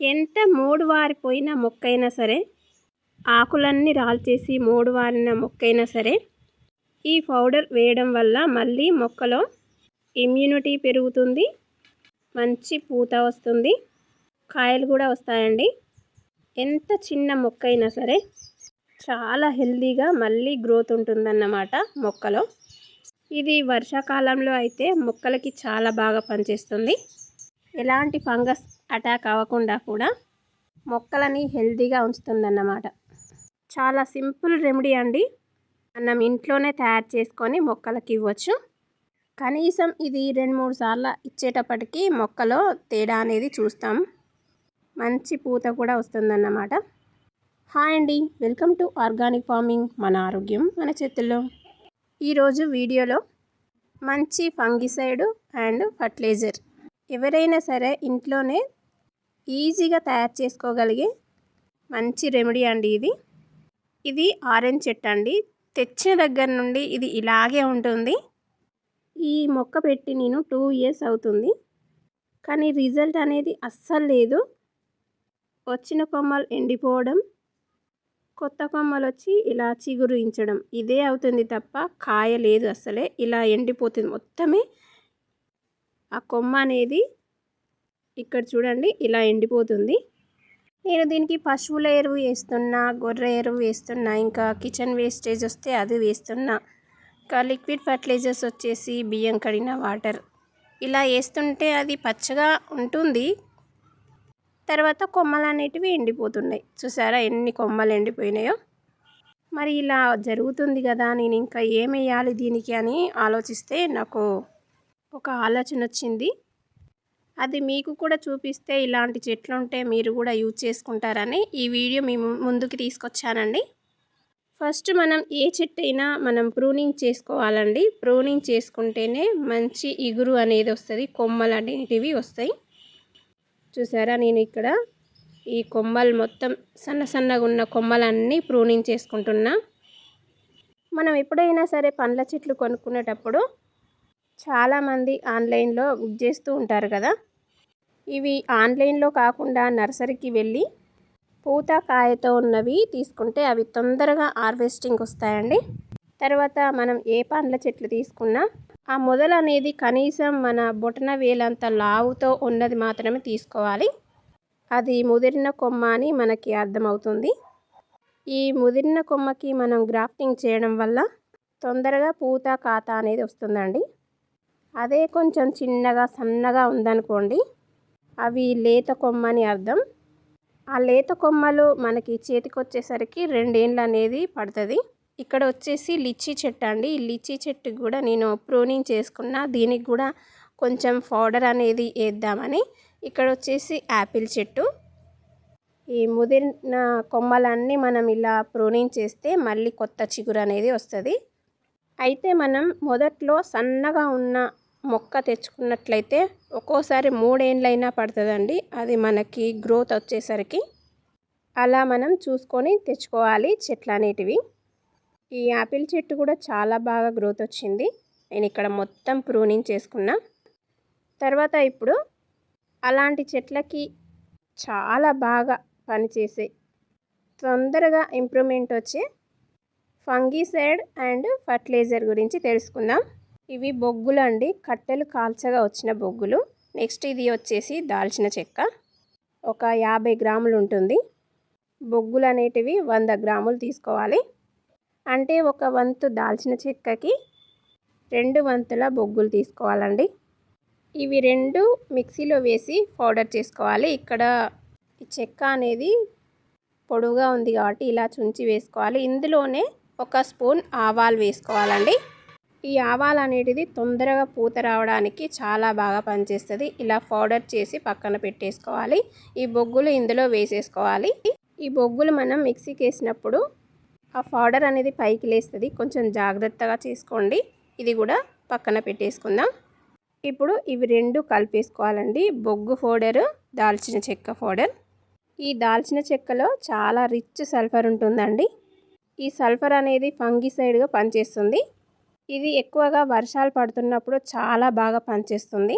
ఎంత మూడు వారిపోయిన మొక్కైనా సరే, ఆకులన్నీ రాల్చేసి మూడు వారిన మొక్కైనా సరే, ఈ పౌడర్ వేయడం వల్ల మళ్ళీ మొక్కలో ఇమ్యూనిటీ పెరుగుతుంది, మంచి పూత వస్తుంది, కాయలు కూడా వస్తాయండి. ఎంత చిన్న మొక్క అయినా సరే చాలా హెల్తీగా మళ్ళీ గ్రోత్ ఉంటుందన్నమాట మొక్కలో. ఇది వర్షాకాలంలో అయితే మొక్కలకి చాలా బాగా పనిచేస్తుంది. ఎలాంటి ఫంగస్ అటాక్ అవ్వకుండా కూడా మొక్కలని హెల్తీగా ఉంచుతుందన్నమాట. చాలా సింపుల్ రెమెడీ అండి. మనం ఇంట్లోనే తయారు చేసుకొని మొక్కలకి ఇవ్వచ్చు. కనీసం ఇది 2-3 సార్లు ఇచ్చేటప్పటికి మొక్కలో తేడా అనేది చూస్తాం. మంచి పూత కూడా వస్తుందన్నమాట. హాయ్ అండి, వెల్కమ్ టు ఆర్గానిక్ ఫార్మింగ్. మన ఆరోగ్యం మన చేతుల్లో. ఈరోజు వీడియోలో మంచి ఫంగిసైడ్ అండ్ ఫర్టిలైజర్ ఎవరైనా సరే ఇంట్లోనే ఈజీగా తయారు చేసుకోగలిగే మంచి రెమెడీ అండి ఇది ఆరెంజ్ చెట్టు అండి. తెచ్చిన దగ్గర నుండి ఇది ఇలాగే ఉంటుంది. ఈ మొక్క పెట్టి నేను 2 ఇయర్స్ అవుతుంది, కానీ రిజల్ట్ అనేది అస్సలు లేదు. వచ్చిన కొమ్మలు ఎండిపోవడం, కొత్త కొమ్మలు వచ్చి ఇలా చిగురించడం ఇదే అవుతుంది తప్ప కాయ లేదు. అసలే ఇలా ఎండిపోతుంది మొత్తమే. ఆ కొమ్మ అనేది ఇక్కడ చూడండి ఇలా ఎండిపోతుంది. నేను దీనికి పశువుల ఎరువు వేస్తున్నా, గొర్రె ఎరువు వేస్తున్నా, ఇంకా కిచెన్ వేస్టేజ్ వస్తే అది వేస్తున్నా, ఇంకా లిక్విడ్ ఫర్టిలైజర్స్ వచ్చేసి బియ్యం కడిగిన వాటర్ ఇలా వేస్తుంటే అది పచ్చగా ఉంటుంది. తర్వాత కొమ్మలు అనేటివి ఎండిపోతున్నాయి. చూసారా ఎన్ని కొమ్మలు ఎండిపోయినాయో. మరి ఇలా జరుగుతుంది కదా, నేను ఇంకా ఏం వేయాలి దీనికి అని ఆలోచిస్తే నాకు ఒక ఆలోచన వచ్చింది. అది మీకు కూడా చూపిస్తే ఇలాంటి చెట్లు ఉంటే మీరు కూడా యూజ్ చేసుకుంటారని ఈ వీడియో మీ ముందుకు తీసుకొచ్చానండి. ఫస్ట్ మనం ఏ చెట్టు అయినా మనం ప్రూనింగ్ చేసుకోవాలండి. ప్రూనింగ్ చేసుకుంటేనే మంచి ఇగురు అనేది వస్తుంది, కొమ్మలు అనేటివి వస్తాయి. చూసారా నేను ఇక్కడ ఈ కొమ్మలు మొత్తం సన్నగా ఉన్న కొమ్మలన్నీ ప్రూనింగ్ చేసుకుంటున్నా. మనం ఎప్పుడైనా సరే పండ్ల చెట్లు కొనుక్కునేటప్పుడు చాలామంది ఆన్లైన్లో బుక్ చేస్తూ ఉంటారు కదా. ఇవి ఆన్లైన్లో కాకుండా నర్సరీకి వెళ్ళి పూత కాయతో ఉన్నవి తీసుకుంటే అవి తొందరగా హార్వెస్టింగ్ వస్తాయండి. తర్వాత మనం ఏ పండ్ల చెట్లు తీసుకున్నా ఆ మొదలు అనేది కనీసం మన బొటన వేలంత లావుతో ఉన్నది మాత్రమే తీసుకోవాలి. అది ముదిరిన కొమ్మ అని మనకి అర్థమవుతుంది. ఈ ముదిరిన కొమ్మకి మనం గ్రాఫ్టింగ్ చేయడం వల్ల తొందరగా పూత కాత అనేది వస్తుందండి. అదే కొంచెం చిన్నగా సన్నగా ఉందనుకోండి, అవి లేత కొమ్మ అని అర్థం. ఆ లేత కొమ్మలు మనకి చేతికి వచ్చేసరికి 2 ఏళ్ళు అనేది పడుతుంది. ఇక్కడ వచ్చేసి లిచ్చీ చెట్టు అండి. ఈ లిచ్చీ చెట్టుకి కూడా నేను ప్రూనింగ్ చేసుకున్నా. దీనికి కూడా కొంచెం పౌడర్ అనేది వేద్దామని. ఇక్కడ వచ్చేసి యాపిల్ చెట్టు. ఈ ముదిరిన కొమ్మలన్నీ మనం ఇలా ప్రూనింగ్ చేస్తే మళ్ళీ కొత్త చిగురు అనేది వస్తుంది. అయితే మనం మొదట్లో సన్నగా ఉన్న మొక్క తెచ్చుకున్నట్లయితే ఒక్కోసారి 3 ఏళ్ళైనా పడుతుందండి అది మనకి గ్రోత్ వచ్చేసరికి. అలా మనం చూసుకొని తెచ్చుకోవాలి చెట్లు అనేటివి. ఈ యాపిల్ చెట్టు కూడా చాలా బాగా గ్రోత్ వచ్చింది. నేను ఇక్కడ మొత్తం ప్రూనింగ్ చేసుకున్నా. తర్వాత ఇప్పుడు అలాంటి చెట్లకి చాలా బాగా పనిచేసే, తొందరగా ఇంప్రూవ్మెంట్ వచ్చే ఫంగిసైడ్ అండ్ ఫర్టిలైజర్ గురించి తెలుసుకుందాం. ఇవి బొగ్గులు అండి, కట్టెలు కాల్చగా వచ్చిన బొగ్గులు. నెక్స్ట్ ఇది వచ్చేసి దాల్చిన చెక్క, ఒక 50 గ్రాములు ఉంటుంది. బొగ్గులు అనేటివి 100 గ్రాములు తీసుకోవాలి. అంటే ఒక వంతు దాల్చిన చెక్కకి 2 వంతుల బొగ్గులు తీసుకోవాలండి. ఇవి 2 మిక్సీలో వేసి పౌడర్ చేసుకోవాలి. ఇక్కడ ఈ చెక్క అనేది పొడుగా ఉంది కాబట్టి ఇలా చుంచి వేసుకోవాలి. ఇందులోనే 1 స్పూన్ ఆవాలు వేసుకోవాలండి. ఈ ఆవాలు అనేటిది తొందరగా పూత రావడానికి చాలా బాగా పనిచేస్తుంది. ఇలా పౌడర్ చేసి పక్కన పెట్టేసుకోవాలి. ఈ బొగ్గులు ఇందులో వేసేసుకోవాలి. ఈ బొగ్గులు మనం మిక్సీకి వేసినప్పుడు ఆ పౌడర్ అనేది పైకి లేస్తుంది, కొంచెం జాగ్రత్తగా చేసుకోండి. ఇది కూడా పక్కన పెట్టేసుకుందాం. ఇప్పుడు ఇవి 2 కలిపేసుకోవాలండి, బొగ్గు పౌడరు, దాల్చిన చెక్క పౌడర్. ఈ దాల్చిన చెక్కలో చాలా రిచ్ సల్ఫర్ ఉంటుందండి. ఈ సల్ఫర్ అనేది ఫంగిసైడ్గా పనిచేస్తుంది. ఇది ఎక్కువగా వర్షాలు పడుతున్నప్పుడు చాలా బాగా పనిచేస్తుంది.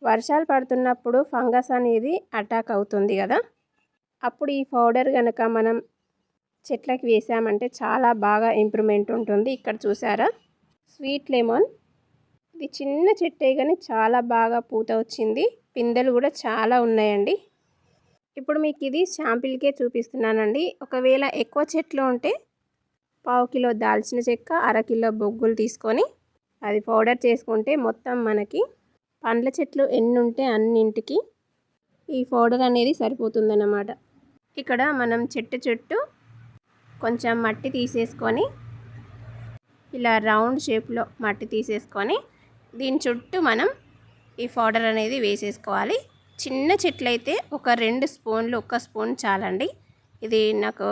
వర్షాలు పడుతున్నప్పుడు ఫంగస్ అనేది అటాక్ అవుతుంది కదా, అప్పుడు ఈ పౌడర్ కనుక మనం చెట్లకి వేసామంటే చాలా బాగా ఇంప్రూవ్మెంట్ ఉంటుంది. ఇక్కడ చూసారా స్వీట్ లెమన్, ఇది చిన్న చెట్టే కానీ చాలా బాగా పూత వచ్చింది, పిందెలు కూడా చాలా ఉన్నాయండి. ఇప్పుడు మీకు ఇది శాంపిల్కే చూపిస్తున్నానండి. ఒకవేళ ఎక్కువ చెట్లు ఉంటే 1/2 కిలో దాల్చిన చెక్క, 1/2 కిలో బొగ్గులు తీసుకొని అది పౌడర్ చేసుకుంటే మొత్తం మనకి పండ్ల చెట్లు ఎన్ని ఉంటే అన్నింటికి ఈ పౌడర్ అనేది సరిపోతుందన్నమాట. ఇక్కడ మనం చెట్టు కొంచెం మట్టి తీసేసుకొని ఇలా రౌండ్ షేప్లో మట్టి తీసేసుకొని దీని చుట్టూ మనం ఈ పౌడర్ అనేది వేసేసుకోవాలి. చిన్న చెట్లు అయితే ఒక 2 స్పూన్లు, 1 స్పూన్ చాలండి. ఇది నాకు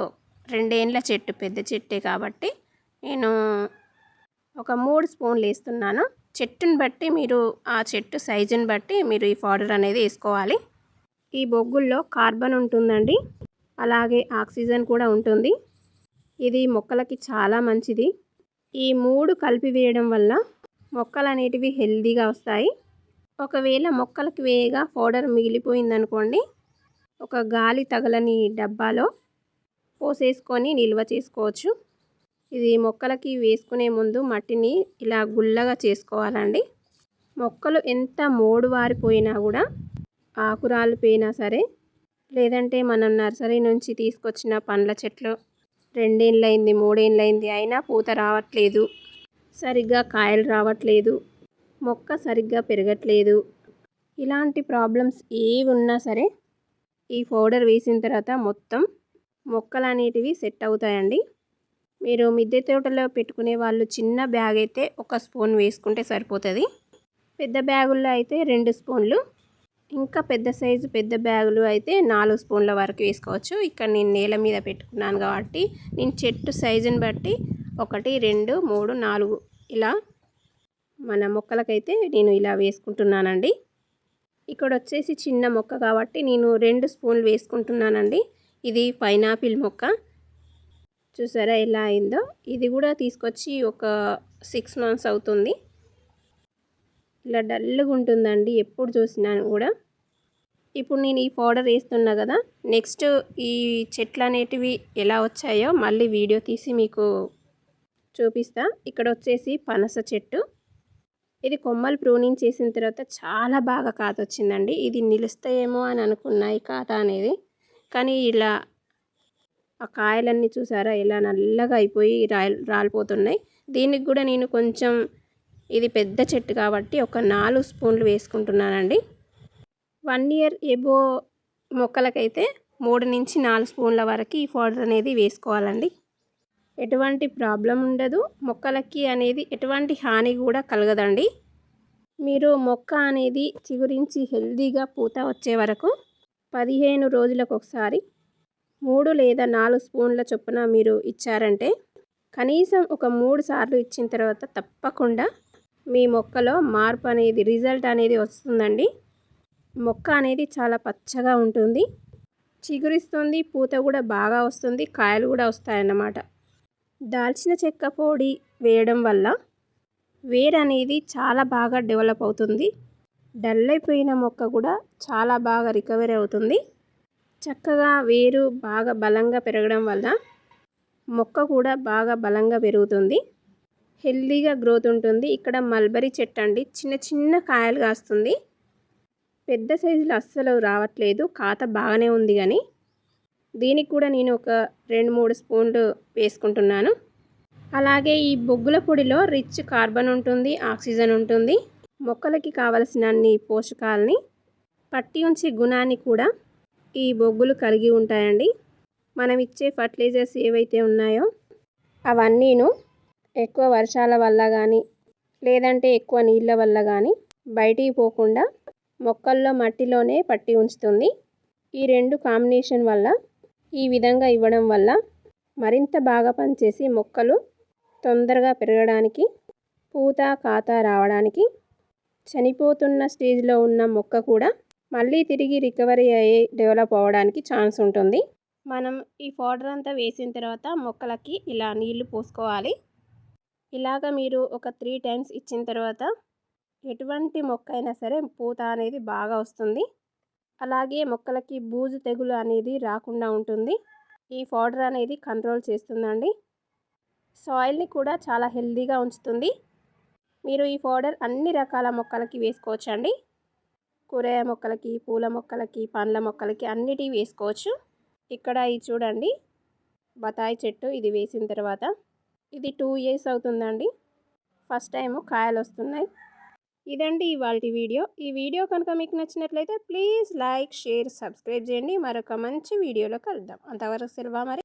2 ఏండ్ల చెట్టు, పెద్ద చెట్టే కాబట్టి నేను ఒక 3 స్పూన్లు వేస్తున్నాను. చెట్టుని బట్టి మీరు ఆ చెట్టు సైజుని బట్టి మీరు ఈ పౌడర్ అనేది వేసుకోవాలి. ఈ బొగ్గుల్లో కార్బన్ ఉంటుందండి, అలాగే ఆక్సిజన్ కూడా ఉంటుంది. ఇది మొక్కలకి చాలా మంచిది. ఈ 3 కలిపి వేయడం వల్ల మొక్కలు అనేటివి హెల్తీగా వస్తాయి. ఒకవేళ మొక్కలకి వేయగా పౌడర్ మిగిలిపోయిందనుకోండి, ఒక గాలి తగలని డబ్బాలో పోసేసుకొని నిల్వ చేసుకోవచ్చు. ఇది మొక్కలకి వేసుకునే ముందు మట్టిని ఇలా గుల్లగా చేసుకోవాలండి. మొక్కలు ఎంత మోడు వారిపోయినా కూడా, ఆకురాలిపోయినా సరే, లేదంటే మనం నర్సరీ నుంచి తీసుకొచ్చిన పండ్ల చెట్లు 2 ఏండ్లయింది, 3 ఏండ్లయింది అయినా పూత రావట్లేదు, సరిగ్గా కాయలు రావట్లేదు, మొక్క సరిగ్గా పెరగట్లేదు, ఇలాంటి ప్రాబ్లమ్స్ ఏవి ఉన్నా సరే ఈ పౌడర్ వేసిన తర్వాత మొత్తం మొక్కలు అనేటివి సెట్ అవుతాయండి. మీరు మిద్దె తోటలో పెట్టుకునే వాళ్ళు చిన్న బ్యాగ్ అయితే 1 స్పూన్ వేసుకుంటే సరిపోతుంది. పెద్ద బ్యాగుల్లో అయితే 2 స్పూన్లు, ఇంకా పెద్ద సైజు పెద్ద బ్యాగులు అయితే 4 స్పూన్ల వరకు వేసుకోవచ్చు. ఇక్కడ నేను నేల మీద పెట్టుకున్నాను కాబట్టి నేను చెట్టు సైజుని బట్టి 1, 2, 3, 4 ఇలా మన మొక్కలకైతే నేను ఇలా వేసుకుంటున్నానండి. ఇక్కడ వచ్చేసి చిన్న మొక్క కాబట్టి నేను 2 స్పూన్లు వేసుకుంటున్నానండి. ఇది పైనాపిల్ మొక్క, చూసారా ఎలా అయిందో. ఇది కూడా తీసుకొచ్చి ఒక 6 మంత్స్ అవుతుంది. ఇలా డల్గా ఉంటుందండి ఎప్పుడు చూసినా కూడా. ఇప్పుడు నేను ఈ పౌడర్ వేస్తున్నా కదా, నెక్స్ట్ ఈ చెట్లు అనేటివి ఎలా వచ్చాయో మళ్ళీ వీడియో తీసి మీకు చూపిస్తా. ఇక్కడ వచ్చేసి పనస చెట్టు, ఇది కొమ్మలు ప్రూనింగ్ చేసిన తర్వాత చాలా బాగా కాత వచ్చిందండి. ఇది నిలుస్తాయేమో అని అనుకున్నా ఈ కాత అనేది, కానీ ఇలా ఆ కాయలన్నీ చూసారా ఎలా నల్లగా అయిపోయి రాలిపోతున్నాయి. దీనికి కూడా నేను కొంచెం, ఇది పెద్ద చెట్టు కాబట్టి ఒక 4 స్పూన్లు వేసుకుంటున్నానండి. 1 ఇయర్ ఎబో మొక్కలకైతే 3 నుంచి 4 స్పూన్ల వరకు ఈ పౌడర్ అనేది వేసుకోవాలండి. ఎటువంటి ప్రాబ్లం ఉండదు, మొక్కలకి అనేది ఎటువంటి హాని కూడా కలగదండి. మీరు మొక్క అనేది చిగురించి హెల్తీగా పూత వచ్చే వరకు 15 రోజులకు ఒకసారి 3 లేదా 4 స్పూన్ల చొప్పున మీరు ఇచ్చారంటే, కనీసం ఒక 3 సార్లు ఇచ్చిన తర్వాత తప్పకుండా మీ మొక్కలో మార్పు అనేది, రిజల్ట్ అనేది వస్తుందండి. మొక్క అనేది చాలా పచ్చగా ఉంటుంది, చిగురిస్తుంది, పూత కూడా బాగా వస్తుంది, కాయలు కూడా వస్తాయన్నమాట. దాల్చిన చెక్క పొడి వేయడం వల్ల వేరు అనేది చాలా బాగా డెవలప్ అవుతుంది. డల్ అయిపోయిన మొక్క కూడా చాలా బాగా రికవరీ అవుతుంది. చక్కగా వేరు బాగా బలంగా పెరగడం వల్ల మొక్క కూడా బాగా బలంగా పెరుగుతుంది, హెల్తీగా గ్రోత్ ఉంటుంది. ఇక్కడ మల్బరీ చెట్టు అండి, చిన్న చిన్న కాయలు కాస్తుంది, పెద్ద సైజులో అస్సలు రావట్లేదు, కాత బాగానే ఉంది. కానీ దీనికి కూడా నేను ఒక 2-3 స్పూన్లు వేసుకుంటున్నాను. అలాగే ఈ బొగ్గుల పొడిలో రిచ్ కార్బన్ ఉంటుంది, ఆక్సిజన్ ఉంటుంది. మొక్కలకి కావలసిన అన్ని పోషకాలని పట్టి ఉంచే గుణాన్ని కూడా ఈ బొగ్గులు కలిగి ఉంటాయండి. మనం ఇచ్చే ఫర్టిలైజర్స్ ఏవైతే ఉన్నాయో అవన్నీను ఎక్కువ వర్షాల వల్ల కానీ, లేదంటే ఎక్కువ నీళ్ళ వల్ల కానీ బయటికి పోకుండా మొక్కల్లో మట్టిలోనే పట్టి ఉంచుతుంది. ఈ 2 కాంబినేషన్ వల్ల, ఈ విధంగా ఇవ్వడం వల్ల మరింత బాగా పనిచేసి మొక్కలు తొందరగా పెరగడానికి, పూత కాత రావడానికి, చనిపోతున్న స్టేజ్లో ఉన్న మొక్క కూడా మళ్ళీ తిరిగి రికవరీ అయ్యి డెవలప్ అవ్వడానికి ఛాన్స్ ఉంటుంది. మనం ఈ పౌడర్ అంతా వేసిన తర్వాత మొక్కలకి ఇలా నీళ్లు పోసుకోవాలి. ఇలాగ మీరు ఒక 3 టైమ్స్ ఇచ్చిన తర్వాత ఎటువంటి మొక్క అయినా సరే పూత అనేది బాగా వస్తుంది. అలాగే మొక్కలకి బూజు తెగులు అనేది రాకుండా ఉంటుంది. ఈ పౌడర్ అనేది కంట్రోల్ చేస్తుందండి. సాయిల్ని కూడా చాలా హెల్తీగా ఉంచుతుంది. మీరు ఈ పౌడర్ అన్ని రకాల మొక్కలకి వేసుకోవచ్చండి. కూరగాయ మొక్కలకి, పూల మొక్కలకి, పండ్ల మొక్కలకి అన్నిటికీ వేసుకోవచ్చు. ఇక్కడ ఇది చూడండి, బత్తాయి చెట్టు. ఇది వేసిన తర్వాత ఇది 2 ఇయర్స్ అవుతుందండి. ఫస్ట్ టైము కాయలు వస్తున్నాయి. ఇదండి ఇవాల్టి వీడియో. ఈ వీడియో కనుక మీకు నచ్చినట్లయితే ప్లీజ్ లైక్, షేర్, సబ్స్క్రైబ్ చేయండి. మరొక మంచి వీడియోలో కలుద్దాం. అంతవరకు సెలవు మరి.